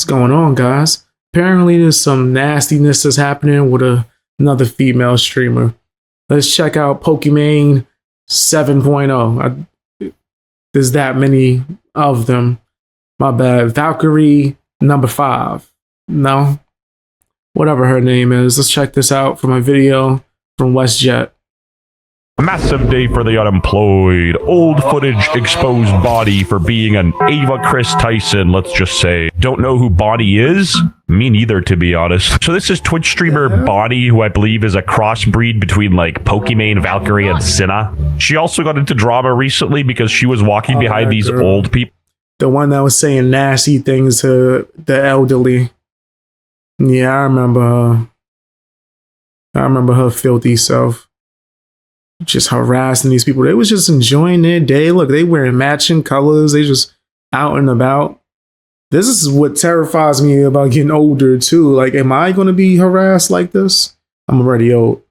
What's going on, guys? Apparently, there's some nastiness that's happening with another female streamer. Let's check out Pokimane 7.0. There's that many of them. My bad. Valkyrie number 5. No, whatever her name is. Let's check this out from a video from WestJet. A massive day for the unemployed. Old footage exposed Body for being an Ava Chris Tyson, let's just say. Don't know who Body is? Me neither, to be honest. So this is Twitch streamer Body, who I believe is a crossbreed between like Pokimane, Valkyrie, and Cinna. She also got into drama recently because she was walking behind these old people. The one that was saying nasty things to the elderly. Yeah, I remember her. I remember her filthy self. Just harassing these people. They was just enjoying their day. Look, they wearing matching colors. They just out and about. This is what terrifies me about getting older too. Like, am I going to be harassed like this? I'm already old.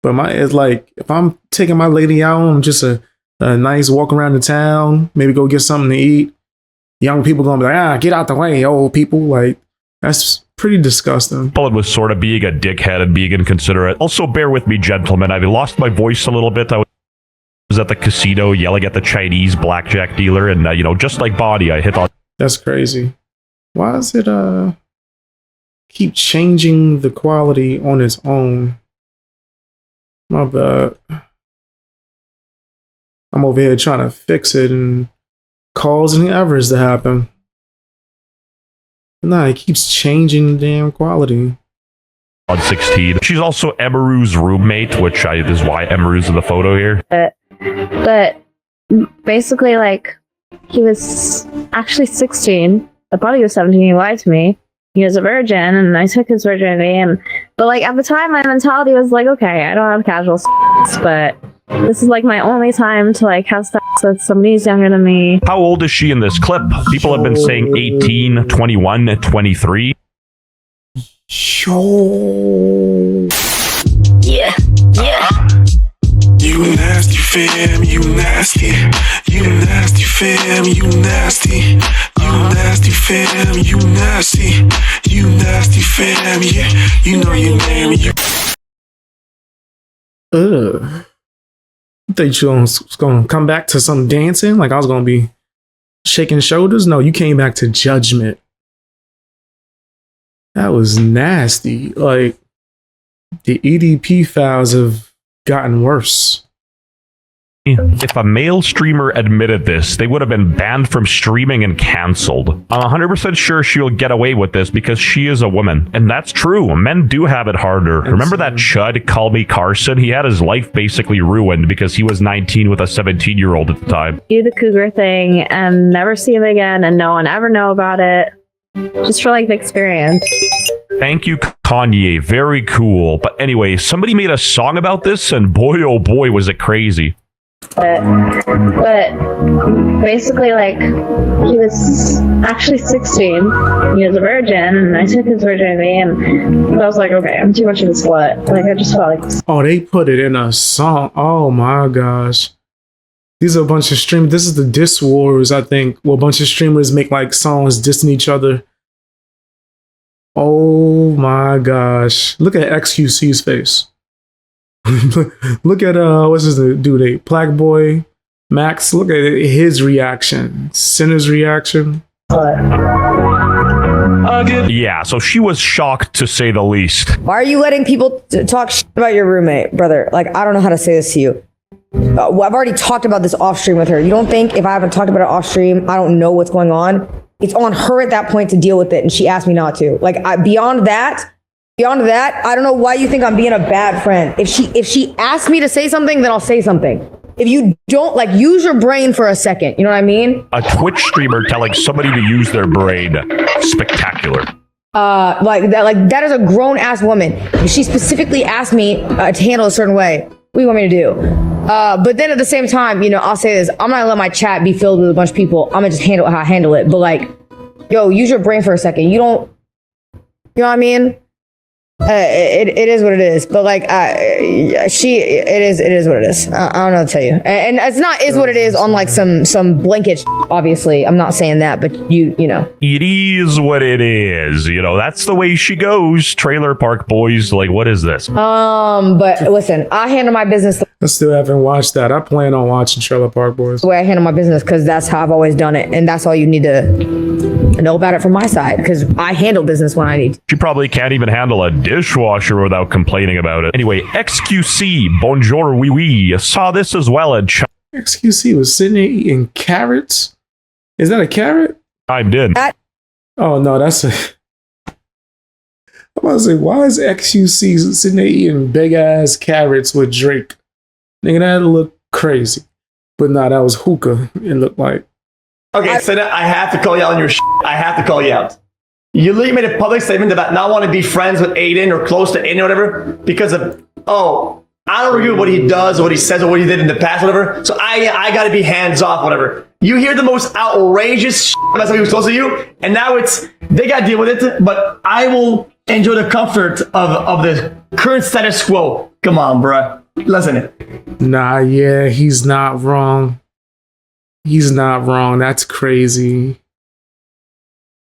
But it's like, if I'm taking my lady out on just a nice walk around the town, maybe go get something to eat, young people going to be like, get out the way, old people. Like, that's pretty disgusting. It was sort of being a dickhead and being inconsiderate. Also, bear with me, gentlemen. I lost my voice a little bit. I was at the casino yelling at the Chinese blackjack dealer, and just like Body, I hit on. That's crazy. Why does it keep changing the quality on its own? My bad. I'm over here trying to fix it and causing errors to happen. Nah, it keeps changing the damn quality. On 16. She's also Emaru's roommate, which is why Emaru's in the photo here. But basically, like, he was actually 16. I thought he was 17. He lied to me. He was a virgin, and I took his virginity. But like at the time, my mentality was like, okay, I don't have casual sex, but this is like my only time to like have sex with somebody who's younger than me. How old is she in this clip? People have been saying 18, 21, 23. Yo. Yeah. You nasty fam, you nasty. You nasty fam, you nasty. You nasty fam, you nasty. You nasty fam, yeah. You know your name. You think you was gonna come back to some dancing? Like I was gonna be shaking shoulders? No, you came back to judgment. That was nasty. Like the EDP files have gotten worse. If a male streamer admitted this, they would have been banned from streaming and cancelled. I'm 100% sure she'll get away with this because she is a woman. And that's true. Men do have it harder. Remember that chud, Call Me Carson? He had his life basically ruined because he was 19 with a 17-year-old at the time. Do the cougar thing and never see him again and no one ever know about it. Just for like the experience. Thank you, Kanye. Very cool. But anyway, somebody made a song about this and boy, oh boy, was it crazy. But basically, like, he was actually 16. He was a virgin, and I took his virginity, and I was like, okay, I'm too much of a slut. Like, I just felt like... Oh, they put it in a song. Oh my gosh. These are a bunch of streamers. This is the diss wars, I think. Well, a bunch of streamers make, like, songs dissing each other. Oh my gosh. Look at XQC's face. Look at what's his dude? Black Boy Max. Look at his reaction. Cinna's reaction. Yeah, so she was shocked to say the least. Why are you letting people talk shit about your roommate, brother? Like, I don't know how to say this to you. I've already talked about this off stream with her. You don't think if I haven't talked about it off stream, I don't know what's going on? It's on her at that point to deal with it, and she asked me not to. Like, beyond that, I don't know why you think I'm being a bad friend. If she asks me to say something, then I'll say something. If you don't, like, use your brain for a second, you know what I mean? A Twitch streamer telling somebody to use their brain. Spectacular. That is a grown ass woman. If she specifically asked me to handle a certain way, what do you want me to do? But then at the same time, I'll say this: I'm not gonna let my chat be filled with a bunch of people. I'm gonna just handle how I handle it. But like, yo, use your brain for a second. You know what I mean? It is what it is. But like, it is what it is. I don't know what to tell you. And it's not is what it is on like some blanket. Obviously, I'm not saying that, but you know. It is what it is. You know, that's the way she goes. Trailer Park Boys. Like, what is this? But listen, I handle my business I still haven't watched that. I plan on watching Trailer Park Boys. the way I handle my business because that's how I've always done it, and that's all you need to know about it from my side because I handle business when I need to. She probably can't even handle a dishwasher without complaining about it. Anyway, XQC, bonjour, oui, oui. Saw this as well and XQC was sitting there eating carrots. Is that a carrot? chimed in. Oh no, that's a. I'm about to say, why is XQC sitting there eating big ass carrots with Drake? Nigga, that look crazy. But nah, that was hookah. It looked like. Okay, so now I have to call you out on your shit. I have to call you out. You literally made a public statement about not wanting to be friends with Aiden or close to Aiden or whatever because of, I don't agree with what he does or what he says or what he did in the past, whatever. So I got to be hands off, whatever. You hear the most outrageous shit about somebody who's close to you, and now they got to deal with it, but I will enjoy the comfort of the current status quo. Come on, bruh. Listen. Nah, yeah, he's not wrong. He's not wrong. That's crazy.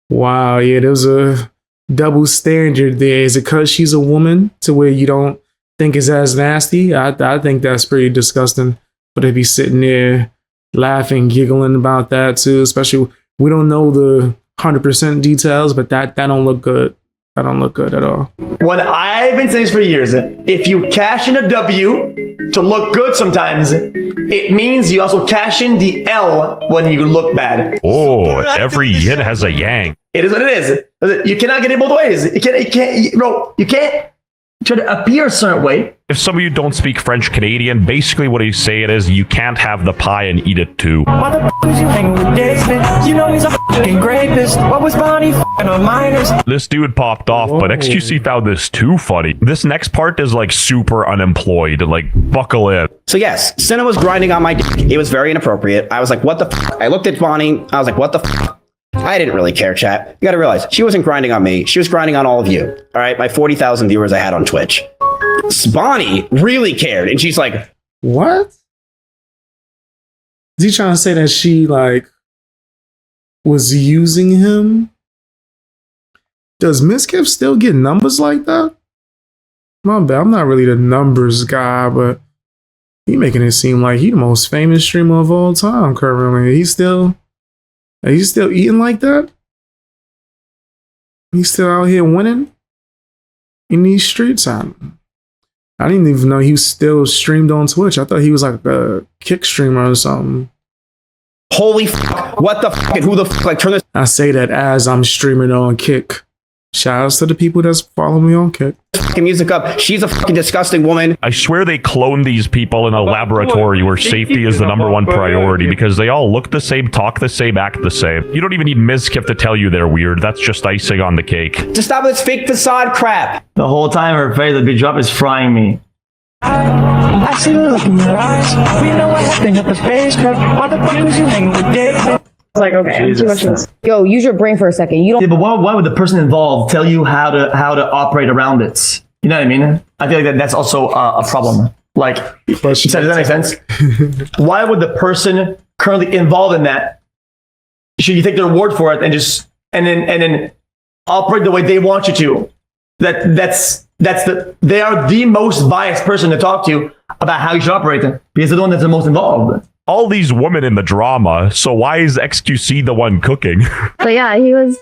Wow, yeah, there's a double standard there. Is it because she's a woman to where you don't think it's as nasty? I think that's pretty disgusting. But to be sitting there laughing, giggling about that too, especially we don't know the 100% details, but that don't look good. That don't look good at all. What I've been saying this for years, if you cash in a W to look good sometimes, it means you also cash in the L when you look bad. Oh, every yin has a yang. It is what it is. You cannot get it both ways. You can't try to appear a certain way. If some of you don't speak French Canadian, basically what he's saying is you can't have the pie and eat it too. Why the f*** was you hanging with David? You know he's a f***ing rapist. What was Bonnie f***ing on minors? This dude popped off, but XQC found this too funny. This next part is like super unemployed. Like, buckle in. So yes, Senna was grinding on my dick. It was very inappropriate. I was like, what the f***? I looked at Bonnie. I was like, what the f***? I didn't really care, chat. You gotta realize, she wasn't grinding on me. She was grinding on all of you. All right, my 40,000 viewers I had on Twitch. Bonnie really cared, and she's like, what? Is he trying to say that she like was using him? Does Miskiff still get numbers like that? My bad, I'm not really the numbers guy, but he making it seem like he the most famous streamer of all time currently. He's still eating like that? He's still out here winning in these streets? I didn't even know he was still streamed on Twitch. I thought he was like a kick streamer or something. holy f***, what the f***, and who the f***, like, turn this I say that as I'm streaming on Kick. Shoutouts to the people that's following me on Kick. fucking music up. She's a fucking disgusting woman. I swear they clone these people in a laboratory where safety is the #1 priority because they all look the same, talk the same, act the same. You don't even need Mizkif to tell you they're weird. That's just icing on the cake. To stop this fake facade crap. The whole time her face, the big drop is frying me. I see the look in your eyes. We know what happened at the face club. Why the fuck was you hanging with David? Like, okay, too much of this. Yo, use your brain for a second. You Yeah, don't. but why would the person involved tell you how to operate around it? You know what I mean? I feel like that's also a problem. Like, does that make sense? Why would the person currently involved in that, should you take their word for it and just and then operate the way they want you to? They are the most biased person to talk to about how you should operate them because they're the one that's the most involved. All these women in the drama, so why is XQC the one cooking? But yeah, he was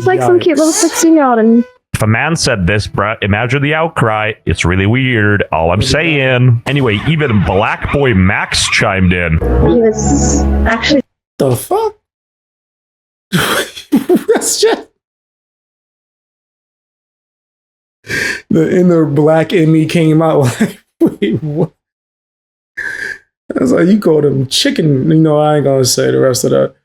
like some cute little 16-year-old, and If a man said this, bruh, imagine the outcry. It's really weird. All I'm saying. Anyway, even Black Boy Max chimed in. he was actually The fuck? That's just the inner black in me came out like, wait, what? I was like, you called him chicken. You know, I ain't gonna say the rest of that.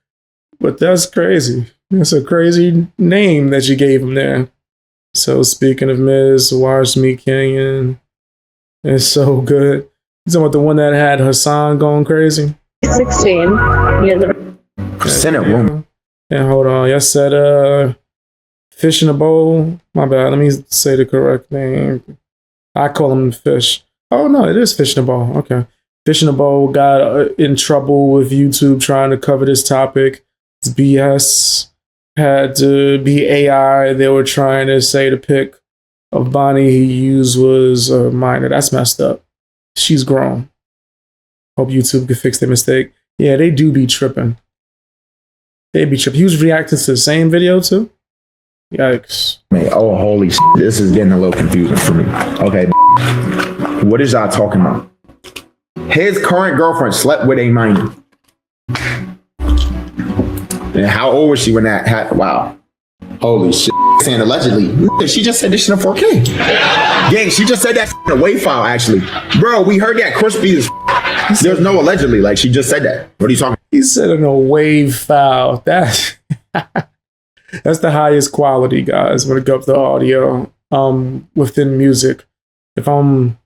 But that's crazy. That's a crazy name that you gave him there. So speaking of Miz, Watch Me Canyon. It's so good. You talking about the one that had Hassan going crazy? 16. He was Percent of woman. And hold on, y'all said Fish in a bowl. My bad. Let me say the correct name. I call him Fish. Oh no, it is Fish in a bowl. Okay. Fish in a bowl got in trouble with YouTube trying to cover this topic. It's BS. Had to be AI. They were trying to say the pic of Bonnie he used was a minor. That's messed up. She's grown. Hope YouTube could fix their mistake. Yeah, they do be tripping. They be tripping. He was reacting to the same video too. Yikes. Man, oh, holy shit. This is getting a little confusing for me. Okay. What is y'all talking about? His current girlfriend slept with a minor. And how old was she when that happened? Wow. Holy shit. Saying allegedly. She just said this shit in 4K. Gang, she just said that in a WAV file, actually. Bro, we heard that crispy as there's no allegedly. Like, she just said that. What are you talking? He said in a WAV file. That's the highest quality, guys, when it comes to audio within music. If I'm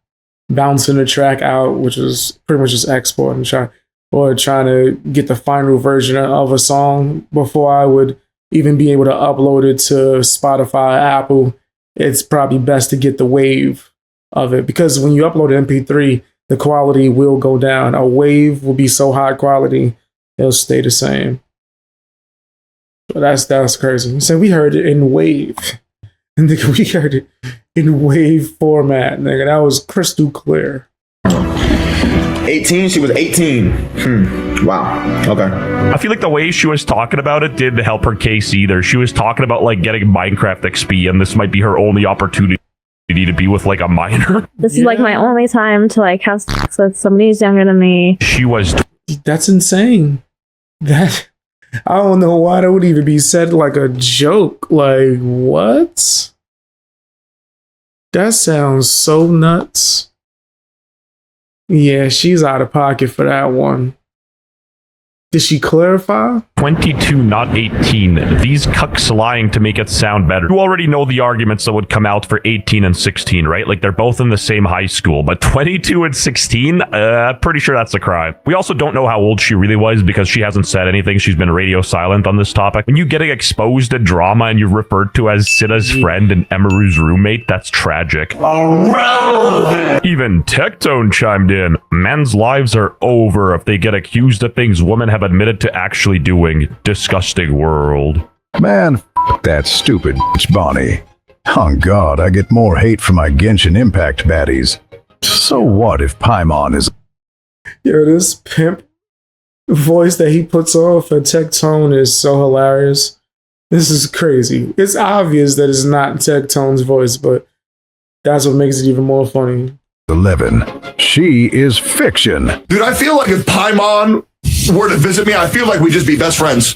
bouncing a track out, which is pretty much just exporting, trying to get the final version of a song before I would even be able to upload it to Spotify, Apple, it's probably best to get the wave of it, because when you upload an MP3, the quality will go down. A wave will be so high quality, it'll stay the same. But that's crazy. He said we heard it in wave. And nigga, we heard it in wave format. Nigga, that was crystal clear. 18? She was 18. Wow. Okay. I feel like the way she was talking about it didn't help her case either. She was talking about like getting Minecraft XP, and this might be her only opportunity to be with like a minor. This is like my only time to like have sex with somebody who's younger than me. She was. That's insane. That I don't know why that would even be said like a joke. Like, what? That sounds so nuts. Yeah, she's out of pocket for that one. Did she clarify? 22, not 18. These cucks lying to make it sound better. You already know the arguments that would come out for 18 and 16, right? Like, they're both in the same high school, but 22 and 16? Pretty sure that's a crime. We also don't know how old she really was because she hasn't said anything. She's been radio silent on this topic. When you getting exposed to drama and you're referred to as Sina's friend and Emaru's roommate, that's tragic. Even Tectone chimed in. Men's lives are over if they get accused of things women have admitted to actually doing. Disgusting world. Man, that stupid bitch Bonnie. On God, I get more hate from my Genshin Impact baddies. So what if Paimon is... Yo, this pimp voice that he puts off at Tectone is so hilarious. This is crazy. It's obvious that it's not Tectone's voice, but that's what makes it even more funny. 11. She is fiction. Dude, I feel like if Paimon were to visit me, I feel like we'd just be best friends.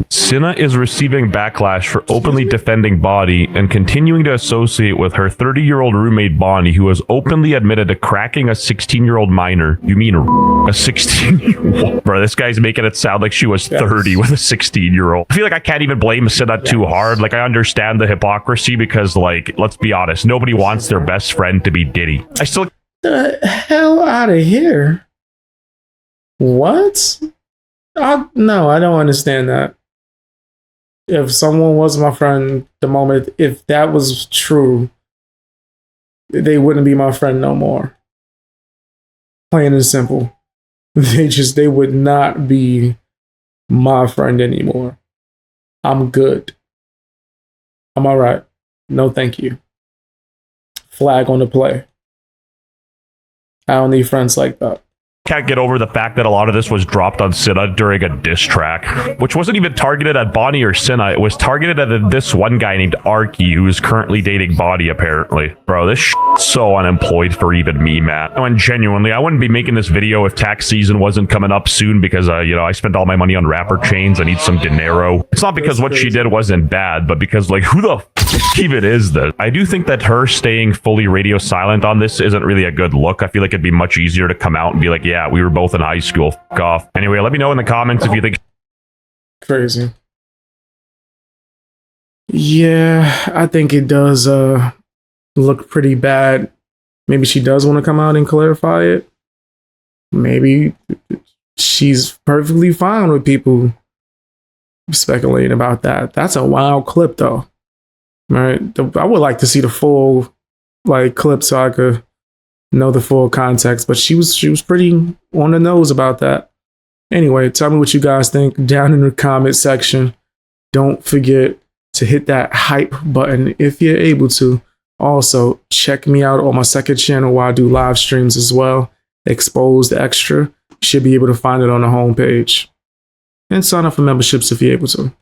Sina is receiving backlash for openly defending Bonnie and continuing to associate with her 30-year-old roommate Bonnie, who has openly admitted to cracking a 16-year-old minor. You mean a 16-year-old? Bro, this guy's making it sound like she was 30 with a 16-year-old. I feel like I can't even blame Sina too hard. Like, I understand the hypocrisy because, like, let's be honest, nobody wants their best friend to be Diddy. I still... The hell out of here. What? No, I don't understand that. If someone was my friend the moment, if that was true, they wouldn't be my friend no more. Plain and simple. They would not be my friend anymore. I'm good. I'm all right. No, thank you. Flag on the play. I don't need friends like that. Can't get over the fact that a lot of this was dropped on Sina during a diss track, which wasn't even targeted at Bonnie or Sina. It was targeted at this one guy named Arky, who is currently dating Bonnie, apparently. Bro, this shit's so unemployed for even me, man. And genuinely, I wouldn't be making this video if tax season wasn't coming up soon because, I spent all my money on rapper chains. I need some dinero. It's not because what she did wasn't bad, but because, like, who the f even is this? I do think that her staying fully radio silent on this isn't really a good look. I feel like it'd be much easier to come out and be like, yeah, we were both in high school. F off. Anyway, let me know in the comments if you think... Crazy. Yeah, I think it does look pretty bad. Maybe she does want to come out and clarify it. Maybe she's perfectly fine with people speculating about that. That's a wild clip, though. Right? I would like to see the full like clip so I could know the full context. But she was pretty on the nose about that. Anyway, tell me what you guys think down in the comment section. Don't forget to hit that hype button if you're able to. Also, check me out on my second channel where I do live streams as well. Exposed Extra. You should be able to find it on the homepage. And sign up for memberships if you're able to.